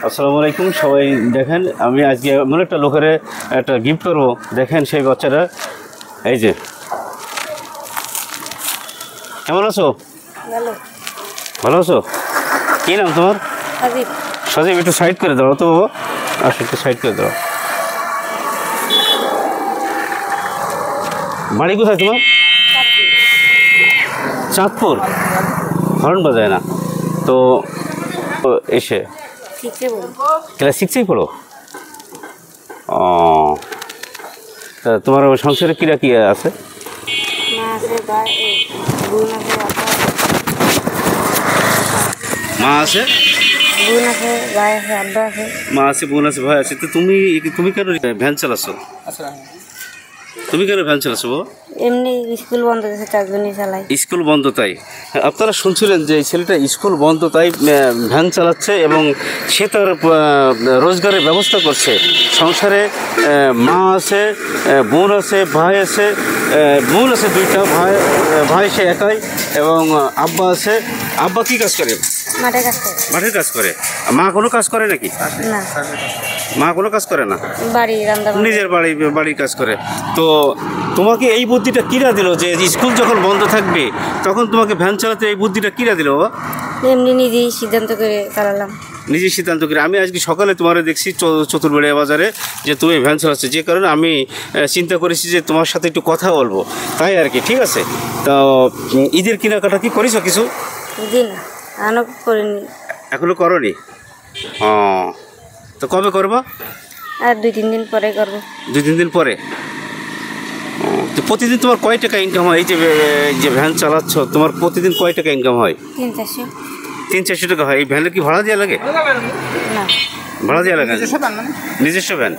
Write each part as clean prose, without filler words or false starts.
আসসালামু আলাইকুম সবাই। দেখেন আমি আজকে এমন একটা লোকের একটা গিফট করব। দেখেন সেই বাচ্চাটা, এই যে। কেমন আছো? ভালো আছো? কী নাম তোমার? সজীব। একটু সাইড করে দাও তো বাবা, আসো একটু সাইড করে দাও। বাড়ি কোথায় তোমার? চাঁদপুর। হর্ন বাজায় না তো এসে ক্লাস 6-এই পড়ো? ও, তা তোমার সংসারে কিরা কি আছে? মা আছে, মা আছে, বোন আছে, ভাই আছে। তো তুমি কেন ভ্যান চালাচ্ছো? তুমি কেন ভ্যান চালাচ্ছো বাবা? এমনি স্কুল বন্ধ আছে, তার জন্য চালাই। স্কুল বন্ধ তাই? আপনারা শুনছিলেন যে এই ছেলেটা স্কুল বন্ধ তাই ভ্যান চালাচ্ছে এবং সে তার রোজগারের ব্যবস্থা করছে। সংসারে মা আছে, বোন আছে, ভাই আছে। বোন আছে 2টা, ভাই সে একাই, এবং আব্বা আছে। আব্বা কি কাজ করে? মাঠের কাজ করে। মা কোনো কাজ করে নাকি? না, মা কোনো কাজ করে না, নিজের বাড়ির কাজ করে। তো তোমাকে এই বুদ্ধিটা কিরা দিল যে স্কুল যখন বন্ধ থাকবে তখন তোমাকে ভ্যান চালাতে এই বুদ্ধিটা কিরা দিল বাবা? এমনি নিজেই সিদ্ধান্ত করে চালালাম। নিজের সিদ্ধান্ত করে। আমি আজকে সকালে তোমার দেখছি চতুর্বেড়িয়া বাজারে যে তুমি ভ্যান চালাচ্ছ, যে কারণে আমি চিন্তা করেছি যে তোমার সাথে একটু কথা বলবো, তাই আর কি। ঠিক আছে, তো ঈদের কেনাকাটা কি করেছো কিছু? এখনো করনি? ও, তো কবে করবা? আর 2-3 দিন পরে করবো। 2-3 দিন পরে? তো প্রতিদিন তোমার কয় টাকা ইনকাম হয়? এই যে ভ্যান চালাচ্ছ, তোমার প্রতিদিন কয় টাকা ইনকাম হয়? 300-400 টাকা হয়। এই ভ্যানের কি ভাড়া দেওয়া লাগে? না, ভাড়া দেওয়া লাগে? নিজস্ব ভ্যান।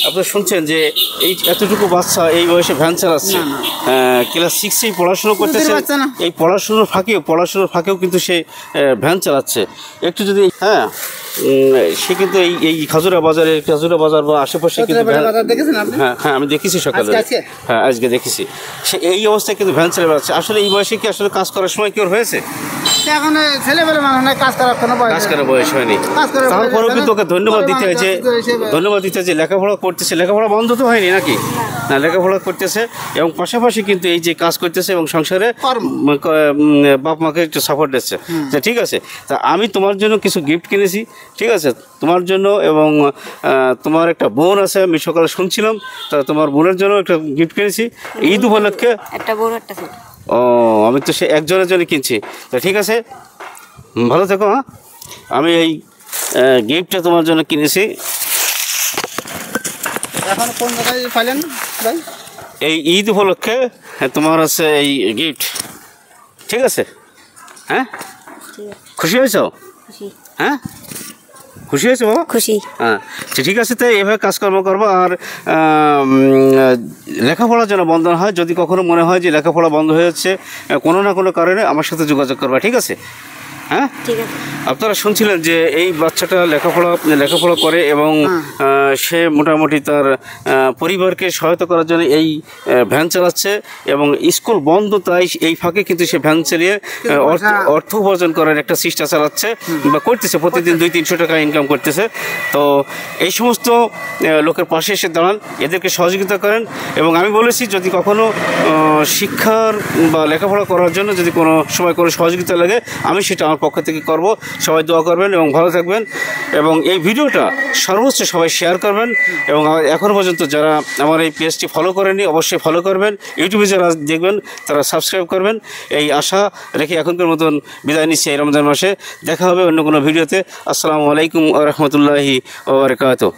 আপনারা শুনছেন যে এই এতটুকু বাচ্চা এই বয়সে ভ্যান চালাচ্ছে, ক্লাস 6-এই পড়াশুনো করতেছে। এই পড়াশুনোর ফাঁকেও কিন্তু সে ভ্যান চালাচ্ছে। একটু যদি সে কিন্তু এই খাজুরা বাজার বা আশেপাশে কিন্তু হ্যাঁ আমি দেখেছি সকালে। হ্যাঁ আজকে দেখেছি। সে এই অবস্থায় কিন্তু ভ্যান চালিয়ে বেড়াচ্ছে। আসলে এই বয়সে কি আসলে কাজ করার সময় কি ওর হয়েছে? এখন ছেলেবেলে মানুষ কাজ করার বয়স হয়নি। তারপরেও কিন্তু ওকে ধন্যবাদ দিতে হয়েছে যে লেখাপড়া করতেছে। লেখাপড়া বন্ধ তো হয়নি নাকি? না, লেখাপড়া করতেছে এবং পাশাপাশি কিন্তু এই যে কাজ করতেছে এবং সংসারে বাপ মাকে একটু সাপোর্ট দিচ্ছে। ঠিক আছে, তা আমি তোমার জন্য কিছু গিফট কিনেছি। ঠিক আছে, তোমার জন্য, এবং তোমার একটা বোন আছে, আমি সকালে শুনছিলাম। তা তোমার বোনের জন্য একটা গিফট কিনেছি ঈদ উপলক্ষে। ও, আমি তো সে একজনের জন্য কিনছি। তা ঠিক আছে, ভালো থেকো। হ্যাঁ, আমি এই গিফটটা তোমার জন্য কিনেছি। এখন কোন জায়গায় পাইলেন ভাই? এই ঈদ উপলক্ষে তোমার আছে এই গিফট। ঠিক আছে? হ্যাঁ, খুশি হয়েছ? হ্যাঁ, খুশি হয়েছে বাবা? খুশি। হ্যাঁ, ঠিক আছে। তাই এভাবে কাজকর্ম করবো। আর লেখাপড়া যেন বন্ধ না হয়। যদি কখনো মনে হয় যে লেখাপড়া বন্ধ হয়ে যাচ্ছে কোনো না কোনো কারণে, আমার সাথে যোগাযোগ করবা। ঠিক আছে? হ্যাঁ, আপনারা শুনছিলেন যে এই বাচ্চাটা লেখাপড়া করে এবং সে মোটামুটি তার পরিবারকে সহায়তা করার জন্য এই ভ্যান চালাচ্ছে এবং স্কুল বন্ধ তাই এই ফাঁকে কিন্তু সে ভ্যান চালিয়ে অর্থ উপার্জন করার একটা চেষ্টা চালাচ্ছে বা করতেছে। প্রতিদিন 200-300 টাকা ইনকাম করতেছে। তো এই সমস্ত লোকের পাশে এসে দাঁড়ান, এদেরকে সহযোগিতা করেন। এবং আমি বলেছি যদি কখনো শিক্ষার বা লেখাপড়া করার জন্য যদি কোনো সময় কোনো সহযোগিতা লাগে, আমি সেটা আমার পক্ষ থেকে করব। সবাই দোয়া করবেন এবং ভালো থাকবেন। এবং এই ভিডিওটা সর্বোচ্চ সবাই শেয়ার করবেন। এবং এখনও পর্যন্ত যারা আমার এই পেজটি ফলো করেনি অবশ্যই ফলো করবেন। ইউটিউবে যারা দেখবেন তারা সাবস্ক্রাইব করবেন। এই আশা রেখে এখনকার মতন বিদায় নিচ্ছি এই রমজান মাসে। দেখা হবে অন্য কোনো ভিডিওতে। আসসালামু আলাইকুম ওয়া রাহমাতুল্লাহি ওয়া বারাকাতুহু।